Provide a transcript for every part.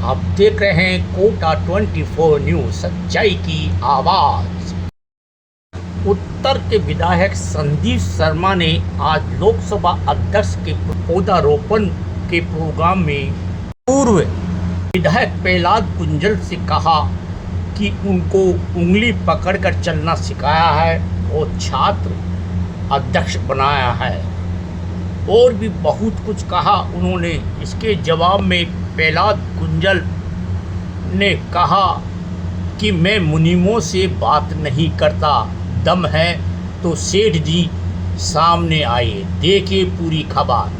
आप देख रहे हैं कोटा 24 न्यूज, सच्चाई की आवाज। उत्तर के विधायक संदीप शर्मा ने आज लोकसभा अध्यक्ष के पौधारोपण के प्रोग्राम में पूर्व विधायक प्रहलाद गुंजल से कहा कि उनको उंगली पकड़कर चलना सिखाया है और छात्र अध्यक्ष बनाया है। और भी बहुत कुछ कहा उन्होंने। इसके जवाब में प्रहलाद गुंजल ने कहा कि मैं मुनीमों से बात नहीं करता, दम है तो सेठ जी सामने आइए, देखिए पूरी खबर।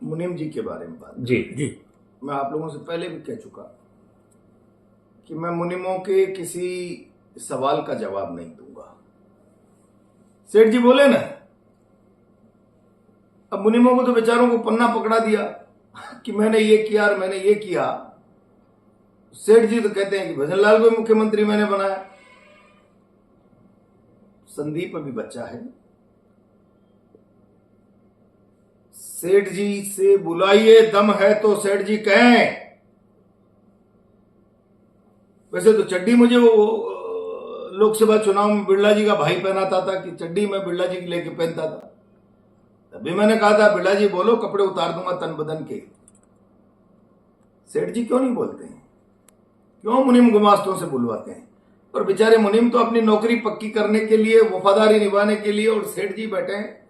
मुनीम जी के बारे में बात जी मैं आप लोगों से पहले भी कह चुका कि मैं मुनीमों के किसी सवाल का जवाब नहीं दूंगा। सेठ जी बोले ना, अब मुनीमों को तो बेचारों को पन्ना पकड़ा दिया कि मैंने ये किया और मैंने ये किया। सेठ जी तो कहते हैं कि भजन लाल को मुख्यमंत्री मैंने बनाया। संदीप अभी बच्चा है, सेठ जी से बुलाइए, दम है तो सेठ जी कहें। वैसे तो चड्डी मुझे वो लोकसभा चुनाव में बिरला जी का भाई पहनाता था कि चड्डी मैं बिरला जी की लेके पहनता था। तभी मैंने कहा था बिरला जी बोलो, कपड़े उतार दूंगा तन बदन के। सेठ जी क्यों नहीं बोलते हैं? क्यों मुनीम गुमास्तों से बुलवाते हैं? और बेचारे मुनीम तो अपनी नौकरी पक्की करने के लिए, वफादारी निभाने के लिए, और सेठ जी बैठे हैं।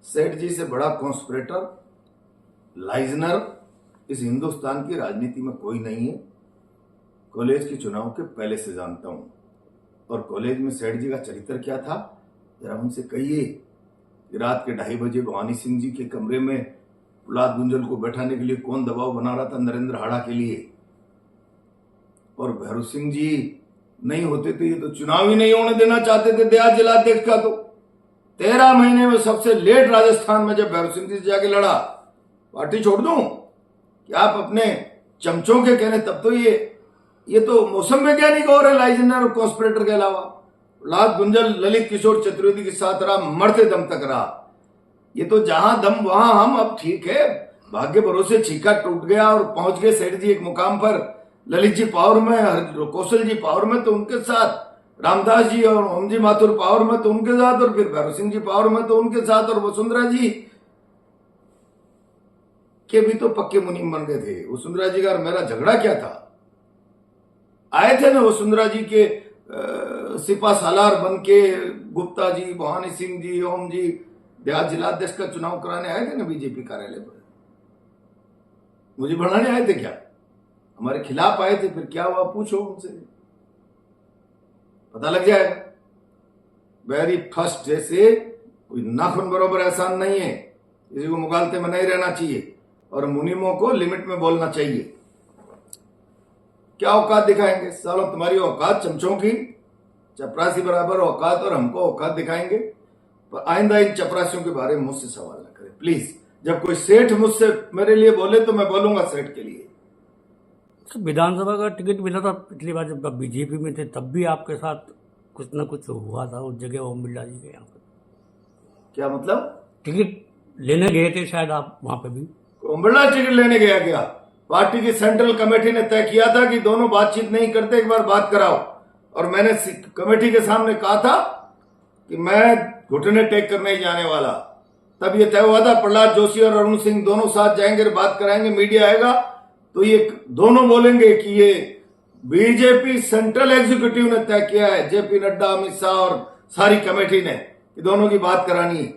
सेठ जी से बड़ा कॉन्स्पिरेटर, लाइजनर इस हिंदुस्तान की राजनीति में कोई नहीं है। कॉलेज के चुनाव के पहले से जानता हूं। और कॉलेज में सेठ जी का चरित्र क्या था जरा उनसे कहिए। रात के 2:30 बजे भवानी सिंह जी के कमरे में प्रहलाद गुंजल को बैठाने के लिए कौन दबाव बना रहा था? नरेंद्र हाड़ा के लिए। और भैरव सिंह जी नहीं होते तो ये तो चुनाव ही नहीं होने देना चाहते थे देहात जिलाध्यक्ष का। तो 13 महीने में सबसे लेट राजस्थान में जब भैरव सिंह जी से जाके लड़ा, पार्टी छोड़ दूं कि आप अपने चमचों के कहने, तब तो ये तो मौसम वैज्ञानिक और है, लाइजनर और कॉन्स्पिरेटर के अलावा। प्रहलाद गुंजल ललित किशोर चतुर्वेदी के साथ रहा, मरते दम तक रहा। ये तो जहां दम वहां हम। अब ठीक है, भाग्य भरोसे छीका टूट गया और पहुंच गए सेठ जी एक मुकाम पर। ललित जी पावर में, कौशल जी पावर में तो उनके साथ, रामदास जी और ओम जी माथुर पावर में तो उनके साथ, और फिर भैरव सिंह जी पावर में तो उनके साथ, और वसुंधरा जी के भी तो पक्के मुनीम बन गए थे। वसुंधरा जी का और मेरा झगड़ा क्या था? आए थे ना वसुंधरा जी के सिपा सालार बन के, गुप्ता जी, भवानी सिंह जी, ओम जी देहात जिलाध्यक्ष का चुनाव कराने आए थे ना बीजेपी कार्यालय पर। मुझे बढ़ाने आए थे क्या? हमारे खिलाफ आए थे। फिर क्या हुआ पूछो उनसे, पता लग जाएगा। वेरी फर्स्ट, जैसे कोई नाखून बराबर एहसान नहीं है, किसी को मुगालते में नहीं रहना चाहिए और मुनीमों को लिमिट में बोलना चाहिए। क्या औकात दिखाएंगे सालों? तुम्हारी औकात चमचों की, चपरासी बराबर औकात, और हमको औकात दिखाएंगे। पर आइंदा इन चपरासियों के बारे में मुझसे सवाल न करें प्लीज। जब कोई सेठ मुझसे मेरे लिए बोले तो मैं बोलूंगा सेठ के लिए। विधानसभा का टिकट मिला था पिछली बार जब आप बीजेपी में थे, तब भी आपके साथ कुछ ना कुछ हुआ था उस जगह ओम बिरला जी के यहाँ पर। क्या मतलब? टिकट लेने गए थे शायद आप वहां पे भी? ओम बिरला टिकट लेने गया क्या? पार्टी की सेंट्रल कमेटी ने तय किया था कि दोनों बातचीत नहीं करते, एक बार बात कराओ। और मैंने कमेटी के सामने कहा था कि मैं घुटने टेक कर नहीं जाने वाला। तब ये तय हुआ था प्रहलाद जोशी और अरुण सिंह दोनों साथ जाएंगे, बात कराएंगे, मीडिया आएगा तो ये दोनों बोलेंगे कि ये बीजेपी सेंट्रल एग्जीक्यूटिव ने तय किया है, जेपी नड्डा, अमित शाह और सारी कमेटी ने, कि दोनों की बात करानी है।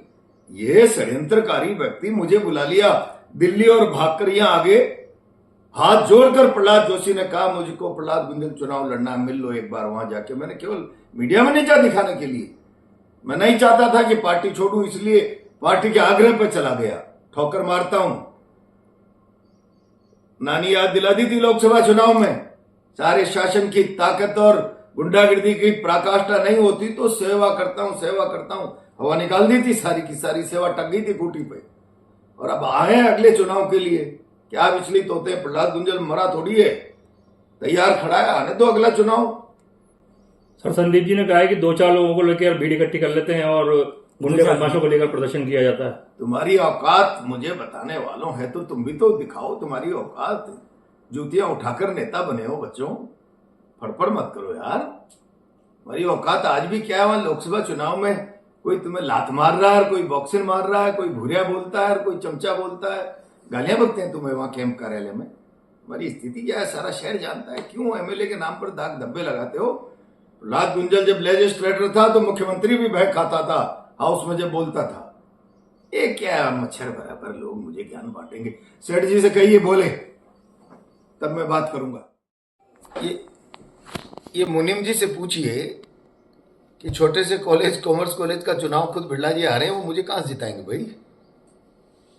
ये षड्यंत्रकारी व्यक्ति मुझे बुला लिया दिल्ली और भागकर यहां आगे हाथ जोड़कर प्रहलाद जोशी ने कहा मुझको प्रहलाद गुंजल चुनाव लड़ना है, मिल लो एक बार वहां जाके। मैंने केवल मीडिया में नहीं चाह दिखाने के लिए, मैं नहीं चाहता था कि पार्टी छोड़ूं, इसलिए पार्टी के आग्रह पर चला गया। ठोकर मारता हूं। नानी याद दिला दी थी लोकसभा चुनाव में, सारे शासन की ताकत और गुंडागिर्दी की पराकाष्ठा नहीं होती तो सेवा करता हूं। हवा निकाल दी थी, सारी की सारी सेवा टक गई थी खूंटी पे। और अब आए अगले चुनाव के लिए, क्या विचलित होते हैं? प्रहलाद गुंजल मरा थोड़ी है, तैयार खड़ा है, आने दो अगला चुनाव। सर संदीप जी ने कहा है कि 2-4 लोगों को लेकर भीड़ इकट्ठी कर लेते हैं और गुंडे बदमाशों को लेकर प्रदर्शन किया जाता है। तुम्हारी औकात मुझे बताने वालों है तो तुम भी तो दिखाओ तुम्हारी औकात। जूतियां उठाकर नेता बने हो बच्चों, फड़फड़ मत करो यार। तुम्हारी औकात आज भी क्या है? वहां लोकसभा चुनाव में कोई तुम्हें लात मार रहा है, कोई बॉक्सिंग मार रहा है, कोई भूरिया बोलता है, कोई चमचा बोलता है, गालियां बकते हैं तुम्हें वहां कैंप कार्यालय में। तुम्हारी स्थिति क्या है सारा शहर जानता है। क्यों एमएलए के नाम पर दाग धब्बे लगाते हो? प्रहलाद गुंजल जब लेजिस्लेटर था तो मुख्यमंत्री भी भय खाता था हाउस में जब बोलता था। ये क्या मच्छर बराबर लोग मुझे ज्ञान बांटेंगे। सेठ जी से कहिए बोले तब मैं बात करूंगा। ये मुनीम जी से पूछिए कि छोटे से कॉलेज, कॉमर्स कॉलेज का चुनाव खुद बिरला जी हारे हैं, वो मुझे कहां से जिताएंगे भाई?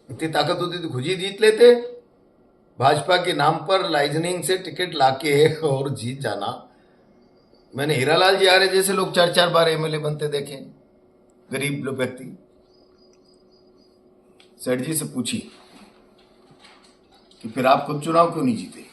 इतनी ताकत होती तो खुद ही जीत लेते। भाजपा के नाम पर लाइजनिंग से टिकट लाके और जीत जाना। मैंने हीरालाल जी आर्य जैसे लोग 4-4 बार एमएलए बनते देखे, गरीब लोग व्यक्ति। सेठ जी से पूछिए कि फिर आप खुद चुनाव क्यों नहीं जीते?